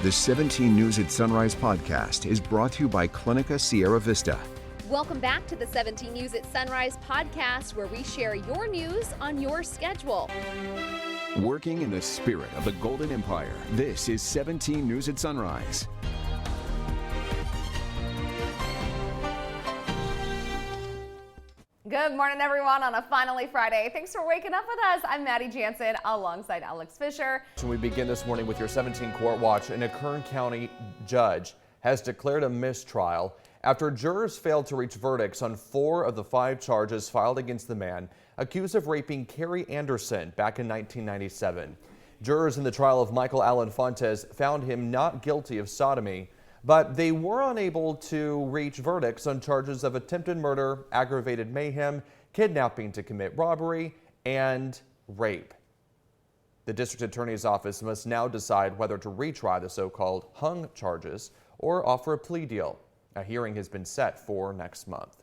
The 17 News at Sunrise podcast is brought to you by Clinica Sierra Vista. Welcome back to the 17 News at Sunrise podcast, where we share your news on your schedule. Working in the spirit of the Golden Empire, this is 17 News at Sunrise. Good morning, everyone, on a finally Friday. Thanks for waking up with us. I'm Maddie Jansen alongside Alex Fisher. We begin this morning with your 17 Court Watch, and a Kern County judge has declared a mistrial after jurors failed to reach verdicts on 4 of the 5 charges filed against the man accused of raping Cari Anderson back in 1997. Jurors in the trial of Michael Allen Fontes found him not guilty of sodomy, but they were unable to reach verdicts on charges of attempted murder, aggravated mayhem, kidnapping to commit robbery, and rape. The district attorney's office must now decide whether to retry the so-called hung charges or offer a plea deal. A hearing has been set for next month.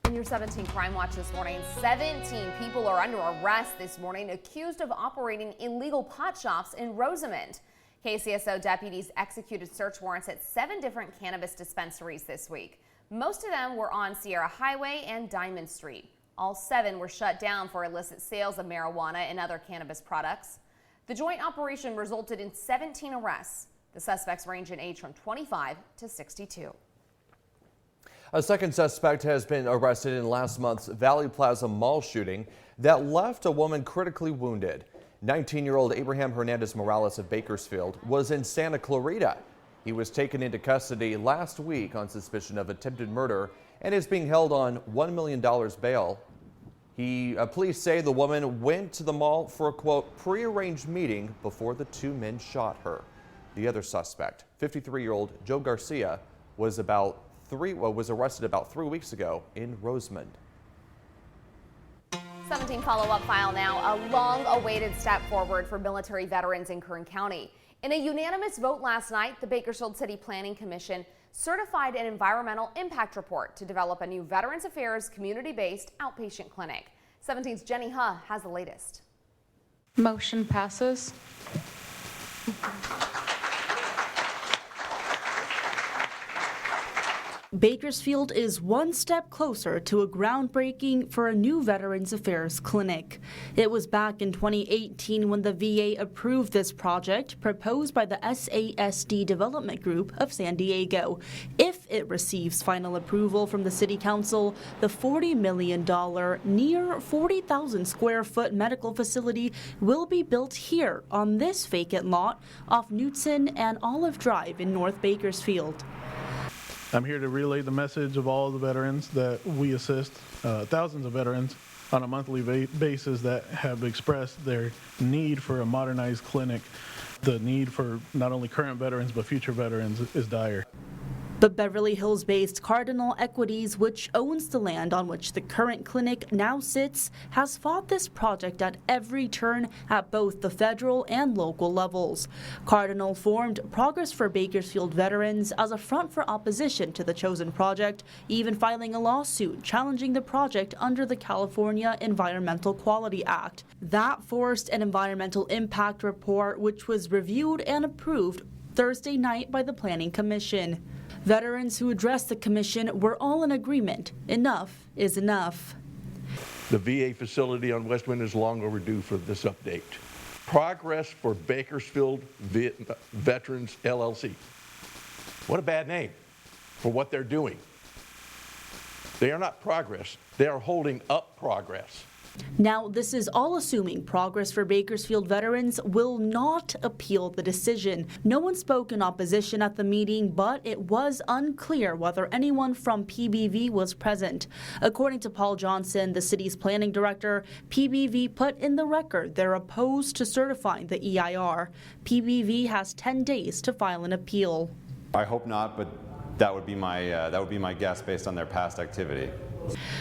In your 17 Crime Watch this morning, 17 people are under arrest this morning accused of operating illegal pot shops in Rosamond. KCSO deputies executed search warrants at 7 different cannabis dispensaries this week. Most of them were on Sierra Highway and Diamond Street. All 7 were shut down for illicit sales of marijuana and other cannabis products. The joint operation resulted in 17 arrests. The suspects range in age from 25 to 62. A second suspect has been arrested in last month's Valley Plaza mall shooting that left a woman critically wounded. 19-year-old Abraham Hernandez Morales of Bakersfield was in Santa Clarita. He was taken into custody last week on suspicion of attempted murder and is being held on $1 million bail. Police say the woman went to the mall for a, quote, prearranged meeting before the 2 men shot her. The other suspect, 53-year-old Joe Garcia, was arrested about 3 weeks ago in Rosamond. 17 follow-up file now, a long-awaited step forward for military veterans in Kern County. In a unanimous vote last night, the Bakersfield City Planning Commission certified an environmental impact report to develop a new Veterans Affairs community-based outpatient clinic. 17's Jenny Huh has the latest. Motion passes. Bakersfield is one step closer to a groundbreaking for a new Veterans Affairs clinic. It was back in 2018 when the VA approved this project proposed by the SASD Development Group of San Diego. If it receives final approval from the City Council, the $40 million, near 40,000 square foot medical facility will be built here on this vacant lot off Knutson and Olive Drive in North Bakersfield. I'm here to relay the message of all the veterans that we assist, thousands of veterans on a monthly basis that have expressed their need for a modernized clinic. The need for not only current veterans but future veterans is dire. But Beverly Hills-based Cardinal Equities, which owns the land on which the current clinic now sits, has fought this project at every turn at both the federal and local levels. Cardinal formed Progress for Bakersfield Veterans as a front for opposition to the chosen project, even filing a lawsuit challenging the project under the California Environmental Quality Act. That forced an environmental impact report, which was reviewed and approved Thursday night by the Planning Commission. Veterans who addressed the commission were all in agreement. Enough is enough. The VA facility on West Wind is long overdue for this update. Progress for Bakersfield Veterans LLC. What a bad name for what they're doing. They are not progress. They are holding up progress. Now, this is all assuming Progress for Bakersfield Veterans will not appeal the decision. No one spoke in opposition at the meeting, but it was unclear whether anyone from PBV was present. According to Paul Johnson, the city's planning director, PBV put in the record they're opposed to certifying the EIR. PBV has 10 days to file an appeal. I hope not, but that would be my guess based on their past activity.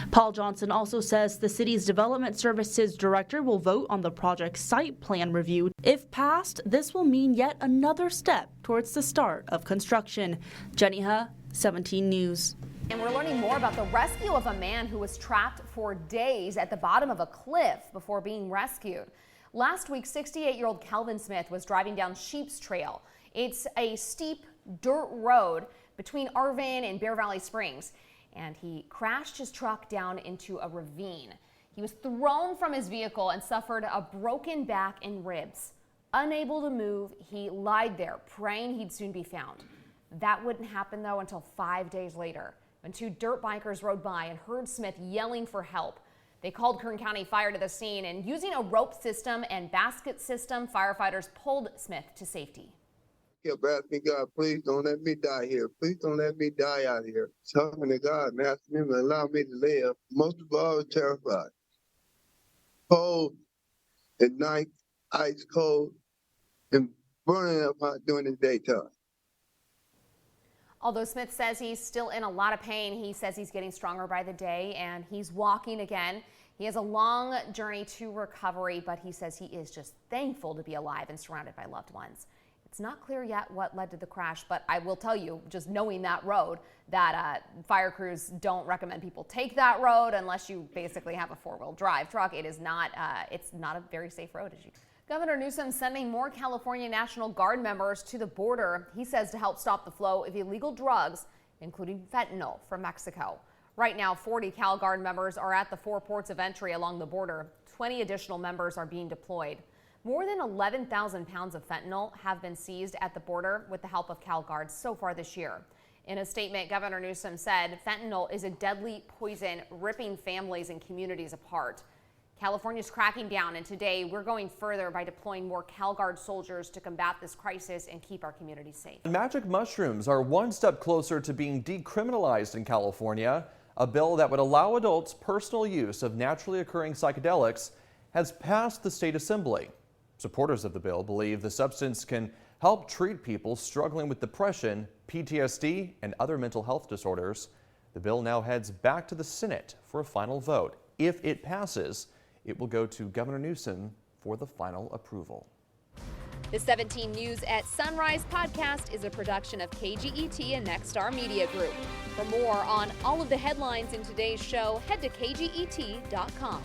Paul Johnson also says the city's development services director will vote on the project's site plan review. If passed, this will mean yet another step towards the start of construction. Jenny Huh, 17 News. And we're learning more about the rescue of a man who was trapped for days at the bottom of a cliff before being rescued. Last week, 68-year-old Calvin Smith was driving down Sheep's Trail. It's a steep dirt road between Arvin and Bear Valley Springs, and he crashed his truck down into a ravine. He was thrown from his vehicle and suffered a broken back and ribs. Unable to move, he lied there, praying he'd soon be found. That wouldn't happen, though, until 5 days later, when two dirt bikers rode by and heard Smith yelling for help. They called Kern County Fire to the scene, and using a rope system and basket system, firefighters pulled Smith to safety. Kept asking God, please don't let me die here. Please don't let me die out here. Talking to God and asking him to allow me to live. Most of all, I was terrified. Cold at night, ice cold, and burning up hot during the daytime. Although Smith says he's still in a lot of pain, he says he's getting stronger by the day and he's walking again. He has a long journey to recovery, but he says he is just thankful to be alive and surrounded by loved ones. It's not clear yet what led to the crash, but I will tell you, just knowing that road, that fire crews don't recommend people take that road unless you basically have a four-wheel drive truck. It's not a very safe road, as you. Governor Newsom sending more California National Guard members to the border, he says, to help stop the flow of illegal drugs, including fentanyl from Mexico. Right now, 40 Cal Guard members are at the 4 ports of entry along the border. 20 additional members are being deployed. More than 11,000 pounds of fentanyl have been seized at the border with the help of Cal Guards so far this year. In a statement, Governor Newsom said fentanyl is a deadly poison ripping families and communities apart. California's cracking down, and today we're going further by deploying more Cal Guard soldiers to combat this crisis and keep our communities safe. Magic mushrooms are one step closer to being decriminalized in California. A bill that would allow adults personal use of naturally occurring psychedelics has passed the state assembly. Supporters of the bill believe the substance can help treat people struggling with depression, PTSD, and other mental health disorders. The bill now heads back to the Senate for a final vote. If it passes, it will go to Governor Newsom for the final approval. The 17 News at Sunrise podcast is a production of KGET and Nexstar Media Group. For more on all of the headlines in today's show, head to kget.com.